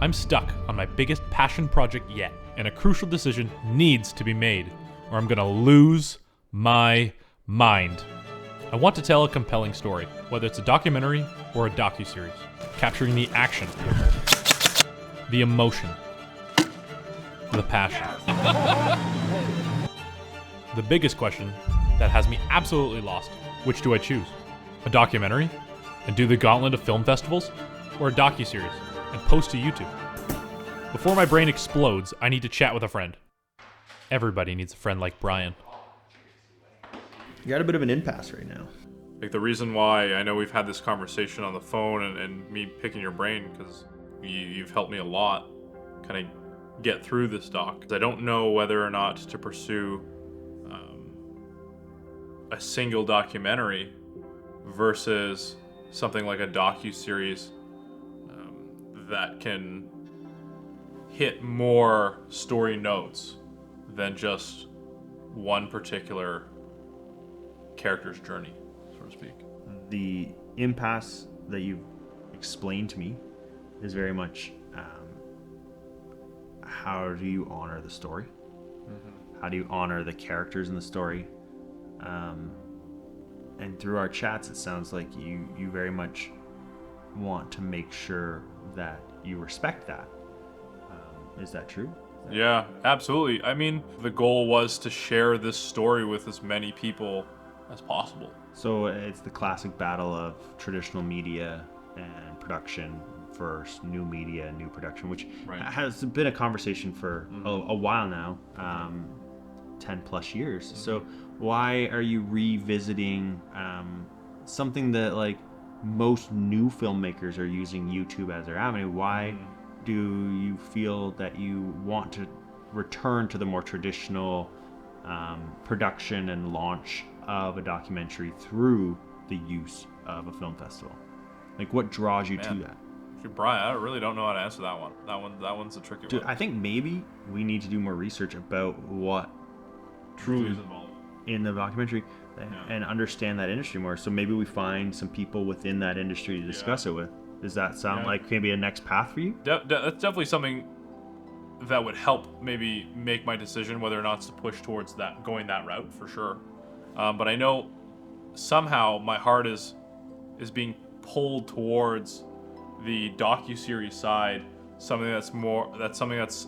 I'm stuck on my biggest passion project yet, and a crucial decision needs to be made, or I'm gonna lose my mind. I want to tell a compelling story, whether it's a documentary or a docuseries, capturing the action, the emotion, the passion. The biggest question that has me absolutely lost: which do I choose? A documentary and do the gauntlet of film festivals, or a docuseries and post to YouTube? Before my brain explodes, I need to chat with a friend. Everybody needs a friend like Brian. You're at a bit of an impasse right now. Like, the reason why I know we've had this conversation on the phone and me picking your brain, because you've helped me a lot kind of get through this doc. I don't know whether or not to pursue a single documentary versus something like a docuseries that can hit more story notes than just one particular character's journey, so to speak. The impasse that you've explained to me is very much how do you honor the story? Mm-hmm. How do you honor the characters in the story? And through our chats, it sounds like you very much want to make sure that you respect that. Is that true? Yeah, absolutely. I mean, the goal was to share this story with as many people as possible. So it's the classic battle of traditional media and production versus new media and new production, which has been a conversation for a while now, 10 plus years. Mm-hmm. So why are you revisiting something that, like, most new filmmakers are using YouTube as their avenue? Why do you feel that you want to return to the more traditional production and launch of a documentary through the use of a film festival? Like, what draws you to that? Brian, I really don't know how to answer that one. That one's a tricky one. I think maybe we need to do more research about what truly is involved in the documentary and understand that industry more. So maybe we find some people within that industry to discuss it with. Does that sound like maybe a next path for you? That's definitely something that would help maybe make my decision whether or not to push towards that, going that route, for sure. But I know somehow my heart is being pulled towards the docuseries side, something that's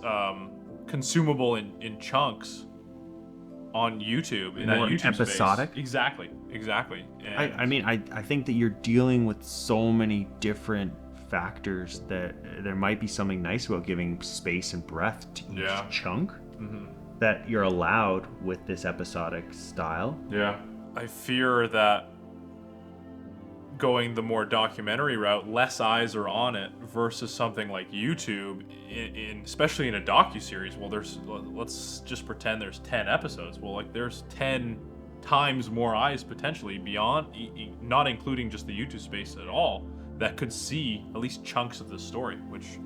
consumable in chunks on YouTube, in more that YouTube episodic space. Exactly. I mean, I think that you're dealing with so many different factors that there might be something nice about giving space and breadth to each chunk that you're allowed with this episodic style. I fear that going the more documentary route, less eyes are on it, versus something like YouTube, especially in a docuseries. Well, let's just pretend there's 10 episodes. Well, like, there's 10 times more eyes potentially beyond, not including just the YouTube space at all, that could see at least chunks of the story, which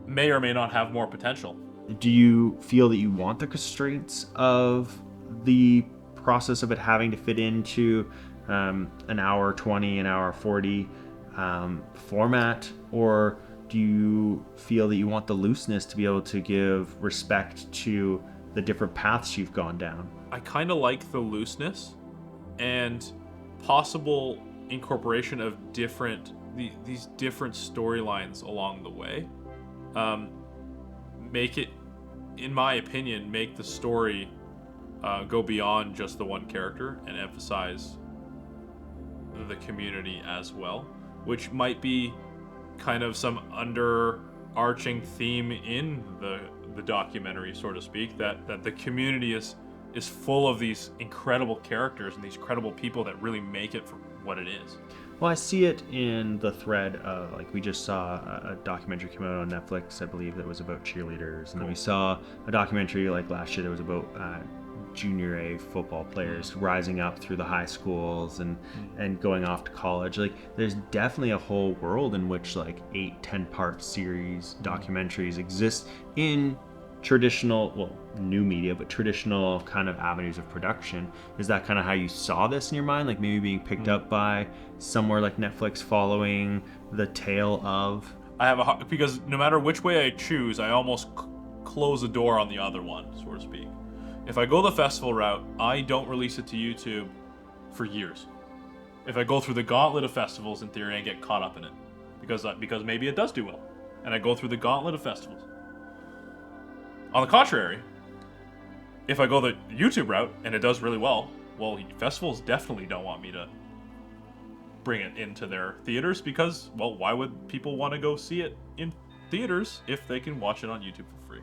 may or may not have more potential. Do you feel that you want the constraints of the process of it having to fit into an hour 20, an hour 40 format, or do you feel that you want the looseness to be able to give respect to the different paths you've gone down? I kind of like the looseness and possible incorporation of these different storylines along the way. Make it, in my opinion, make the story go beyond just the one character and emphasize the community as well, which might be kind of some underarching theme in the documentary, so to speak, that the community is full of these incredible characters and these incredible people that really make it for what it is. Well, I see it in the thread of, like, we just saw a documentary come out on Netflix, I believe, that was about cheerleaders, and then we saw a documentary like last year that was about junior A football players rising up through the high schools and going off to college. Like, there's definitely a whole world in which, like, 8-10 part series documentaries exist in traditional, well, new media, but traditional kind of avenues of production. Is that kind of how you saw this in your mind? Like maybe being picked up by somewhere like Netflix, following the tail of? Because no matter which way I choose, I almost close the door on the other one, so to speak. If I go the festival route, I don't release it to YouTube for years. If I go through the gauntlet of festivals, in theory, I get caught up in it. Because maybe it does do well. And I go through the gauntlet of festivals. On the contrary, if I go the YouTube route and it does really well, festivals definitely don't want me to bring it into their theaters because, well, why would people want to go see it in theaters if they can watch it on YouTube for free?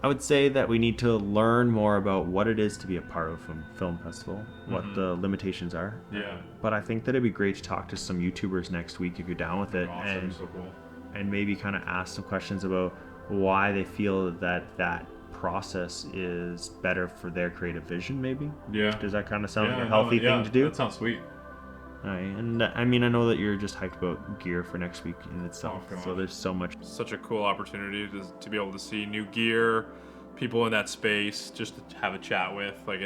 I would say that we need to learn more about what it is to be a part of a film festival, what the limitations are. Yeah. But I think that it'd be great to talk to some YouTubers next week if you're down with it, Awesome, so cool. and maybe kind of ask some questions about why they feel that process is better for their creative vision. Maybe. Yeah. Does that kind of sound like a healthy thing to do? That sounds sweet. All right, and I mean, I know that you're just hyped about gear for next week in itself, so there's so much. Such a cool opportunity to be able to see new gear, people in that space, just to have a chat with. Like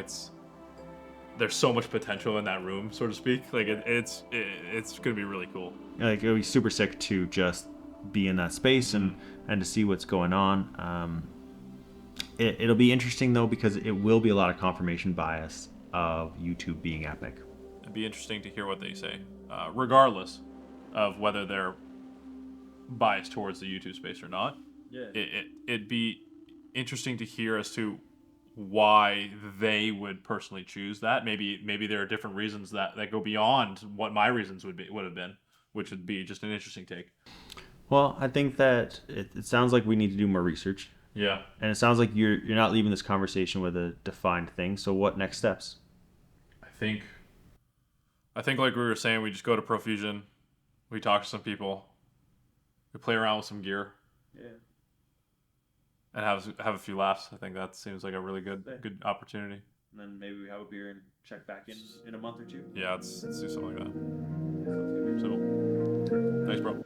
there's so much potential in that room, so to speak. Like it's gonna be really cool. Like it'll be super sick to just be in that space and to see what's going on. It'll be interesting though because it will be a lot of confirmation bias of YouTube being epic. It'd be interesting to hear what they say, regardless of whether they're biased towards the YouTube space or not. Yeah. It'd be interesting to hear as to why they would personally choose that. Maybe there are different reasons that go beyond what my reasons would have been, which would be just an interesting take. Well, I think that it sounds like we need to do more research. Yeah. And it sounds like you're not leaving this conversation with a defined thing. So what next steps? I think like we were saying, we just go to Profusion, we talk to some people, we play around with some gear. Yeah. And have a few laughs. I think that seems like a really good opportunity. And then maybe we have a beer and check back in a month or two. Yeah, let's do something like that. So, thanks, bro.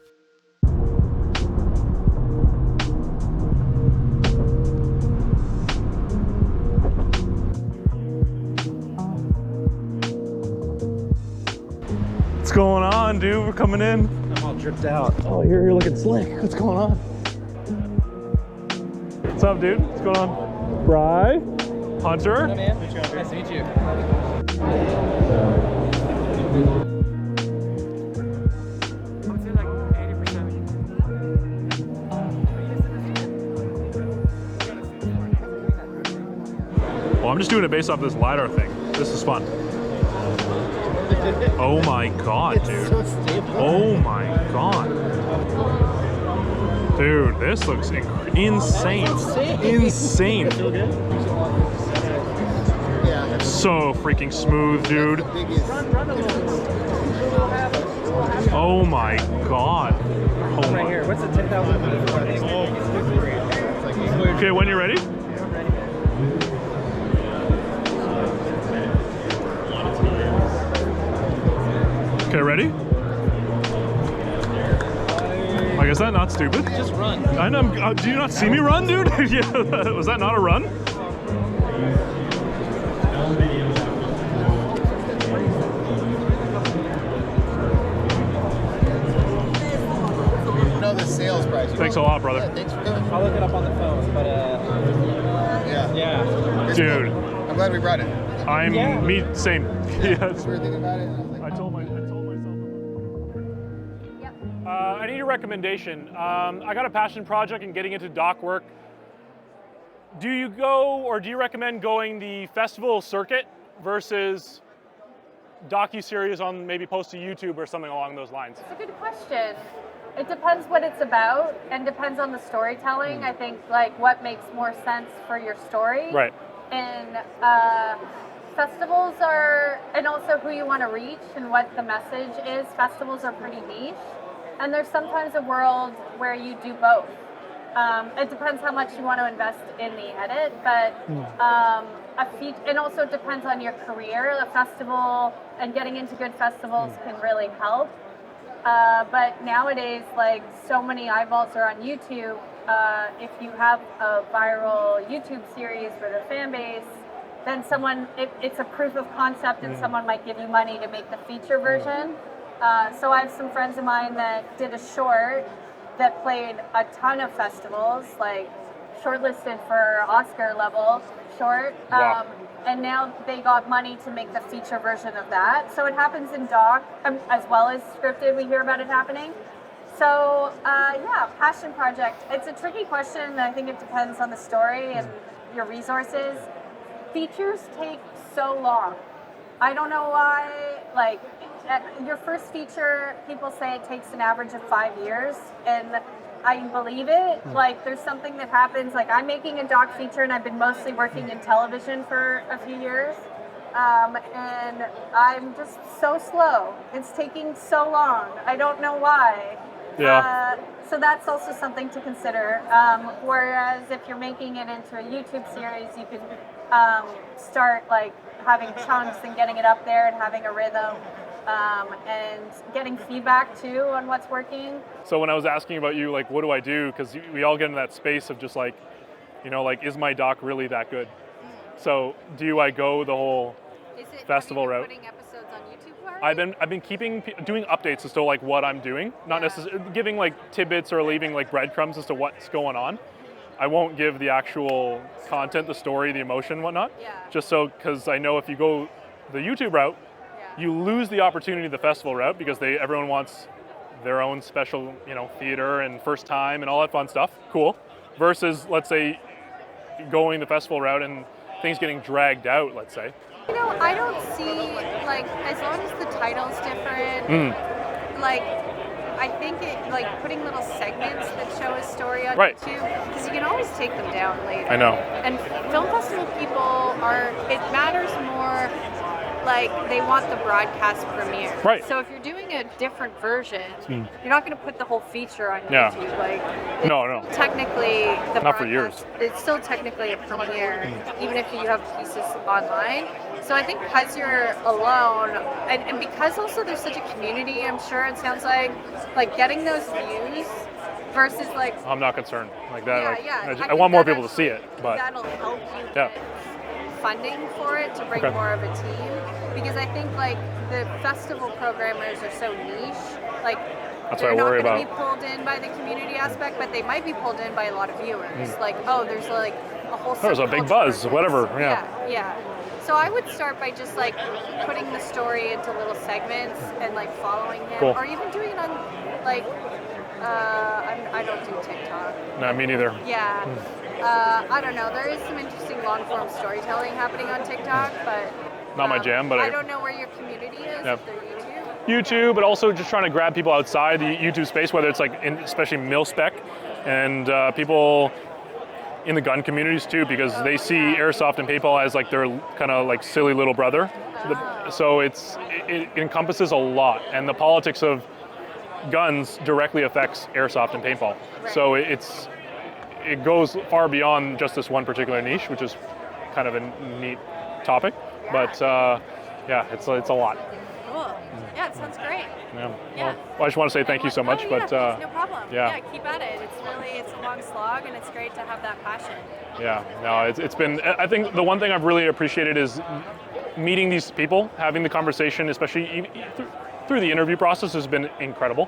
What's going on, dude? We're coming in. I'm all dripped out. Oh, you're looking slick. What's going on? What's up, dude? What's going on? Bry? Hunter? Hey, man. Nice to meet you. Well, I'm just doing it based off this LiDAR thing. This is fun. Oh my god, dude. Oh my god. Dude, this looks insane. Insane. So freaking smooth, dude. Oh my god. Oh my. Here, what's the 10,000 feet? Okay, when you're ready? Okay, ready? Like, is that not stupid? Just run. I know. Do you not see me run, dude? Yeah. Was that not a run? know the sales price. Thanks a lot, brother. Yeah, thanks for coming. I'll look it up on the phone, but yeah. Dude. I'm glad we brought it. Me, same. Yes. We were thinking about it, and I was like, I told myself. I need a recommendation. I got a passion project in getting into doc work. Do you recommend going the festival circuit versus docuseries on maybe post to YouTube or something along those lines? It's a good question. It depends what it's about and depends on the storytelling. I think like what makes more sense for your story. Right. And festivals are, and also who you want to reach and what the message is. Festivals are pretty niche. And there's sometimes a world where you do both. It depends how much you want to invest in the edit, but it also depends on your career. A festival and getting into good festivals can really help. But nowadays, like so many eyeballs are on YouTube, if you have a viral YouTube series with a fan base, then it's a proof of concept, and someone might give you money to make the feature version. So I have some friends of mine that did a short that played a ton of festivals, like shortlisted for Oscar level short. Wow. And now they got money to make the feature version of that. So it happens in doc as well as scripted. We hear about it happening. So yeah, passion project. It's a tricky question. I think it depends on the story and your resources. Features take so long. I don't know why. Like your first feature, people say it takes an average of 5 years, and I believe it. Like there's something that happens. Like I'm making a doc feature, and I've been mostly working in television for a few years, and I'm just so slow. It's taking so long. I don't know why. Yeah. So that's also something to consider. Whereas if you're making it into a YouTube series, you can start like having chunks and getting it up there and having a rhythm. And getting feedback too on what's working. So when I was asking about you, like, what do I do? Because we all get in that space of just like, you know, like, is my doc really that good? So do I go the whole festival route? Putting episodes on YouTube for I've been doing updates as to like what I'm doing, not necessarily giving like tidbits or leaving like breadcrumbs as to what's going on. I won't give the actual content, the story, the emotion, whatnot. Yeah. Just so, because I know if you go the YouTube route, you lose the opportunity of the festival route because everyone wants their own special, you know, theater and first time and all that fun stuff. Cool. Versus, let's say, going the festival route and things getting dragged out, let's say. You know, I don't see, like, as long as the title's different, like, I think like, putting little segments that show a story on YouTube, because you can always take them down later. I know. And film festival people it matters more, like, they want the broadcast premiere. Right. So if you're doing a different version, you're not going to put the whole feature on Yeah. YouTube. Like, No. technically, the Not for broadcast- years. It's still technically a premiere, even if you have pieces online. So I think because you're alone, and because also there's such a community, I'm sure it sounds like getting those views versus like. I'm not concerned like that. Yeah, like, yeah. I think want more that people to see it, but that'll help you Yeah. get funding for it to bring Okay. more of a team, because I think like the festival programmers are so niche, like That's they're what I worry not going about. to be pulled in by the community aspect, but they might be pulled in by a lot of viewers. Like, oh, there's like a whole There's a big subculture buzz, of this. whatever, yeah. Yeah. So I would start by just like putting the story into little segments and like following him, Cool. or even doing it on like I don't do TikTok. no, me neither. Yeah. I don't know. There is some interesting long-form storytelling happening on TikTok, but Not my jam, but I don't know where your community is. Yeah. If they're YouTube. YouTube, but also just trying to grab people outside the YouTube space, whether it's like especially mil-spec and people in the gun communities too, because they see airsoft and paintball as like their kind of like silly little brother. So it encompasses a lot, and the politics of guns directly affects airsoft and paintball. Right. So it goes far beyond just this one particular niche, which is kind of a neat topic. Yeah. But yeah, it's a lot. Cool. Yeah, it sounds great. Yeah. Yeah. Well, I just want to say thank you so much. Oh, yeah, but no problem. yeah. Keep at it. It's a long slog, and it's great to have that passion. Yeah, no, it's been, I think the one thing I've really appreciated is meeting these people, having the conversation, especially through the interview process has been incredible.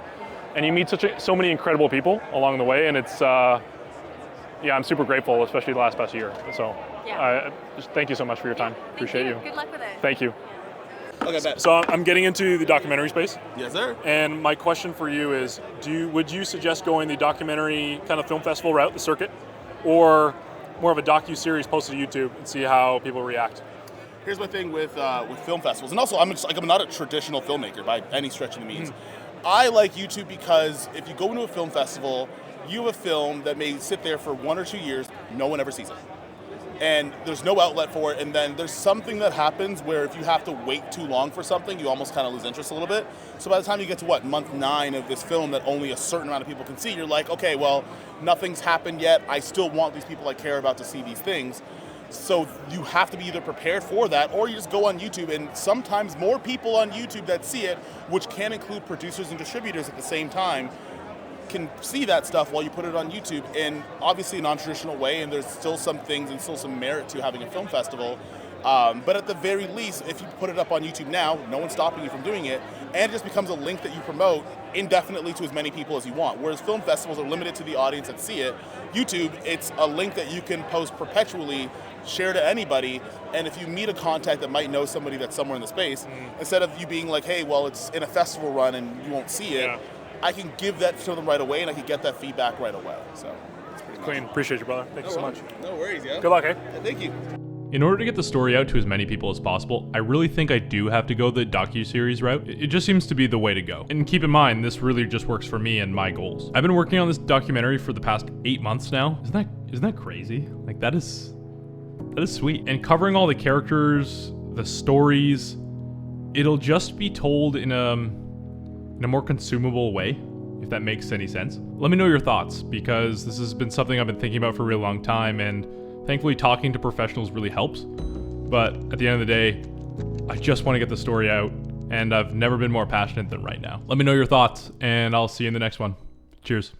And you meet so many incredible people along the way, and it's, yeah, I'm super grateful, especially the past year. So just thank you so much for your time. Appreciate you. Good luck with it. Thank you. Okay, bet. So I'm getting into the documentary space. Yes, sir. And my question for you is, would you suggest going the documentary kind of film festival route, the circuit, or more of a docuseries posted to YouTube and see how people react? Here's my thing with film festivals, and also I'm not a traditional filmmaker by any stretch of the means. I like YouTube because if you go into a film festival, you have a film that may sit there for 1 or 2 years, no one ever sees it. And there's no outlet for it, and then there's something that happens where if you have to wait too long for something, you almost kind of lose interest a little bit. So by the time you get to month 9 of this film that only a certain amount of people can see, you're like, okay, well, nothing's happened yet. I still want these people I care about to see these things. So you have to be either prepared for that, or you just go on YouTube, and sometimes more people on YouTube that see it, which can include producers and distributors at the same time, can see that stuff while you put it on YouTube in obviously a non-traditional way, and there's still some things and still some merit to having a film festival. But at the very least, if you put it up on YouTube now, no one's stopping you from doing it, and it just becomes a link that you promote indefinitely to as many people as you want. Whereas film festivals are limited to the audience that see it. YouTube, it's a link that you can post perpetually, share to anybody, and if you meet a contact that might know somebody that's somewhere in the space, instead of you being like, hey, well, it's in a festival run and you won't see it, I can give that to them right away, and I can get that feedback right away. So it's pretty Clean. Appreciate you, brother. Thank you so much. No worries, yeah. Good luck, eh? Yeah, thank you. In order to get the story out to as many people as possible, I really think I do have to go the docuseries route. It just seems to be the way to go. And keep in mind, this really just works for me and my goals. I've been working on this documentary for the past 8 months now. Isn't that crazy? Like that is sweet. And covering all the characters, the stories, it'll just be told in a more consumable way, if that makes any sense. Let me know your thoughts, because this has been something I've been thinking about for a real long time, and thankfully talking to professionals really helps. But at the end of the day, I just want to get the story out, and I've never been more passionate than right now. Let me know your thoughts, and I'll see you in the next one. Cheers.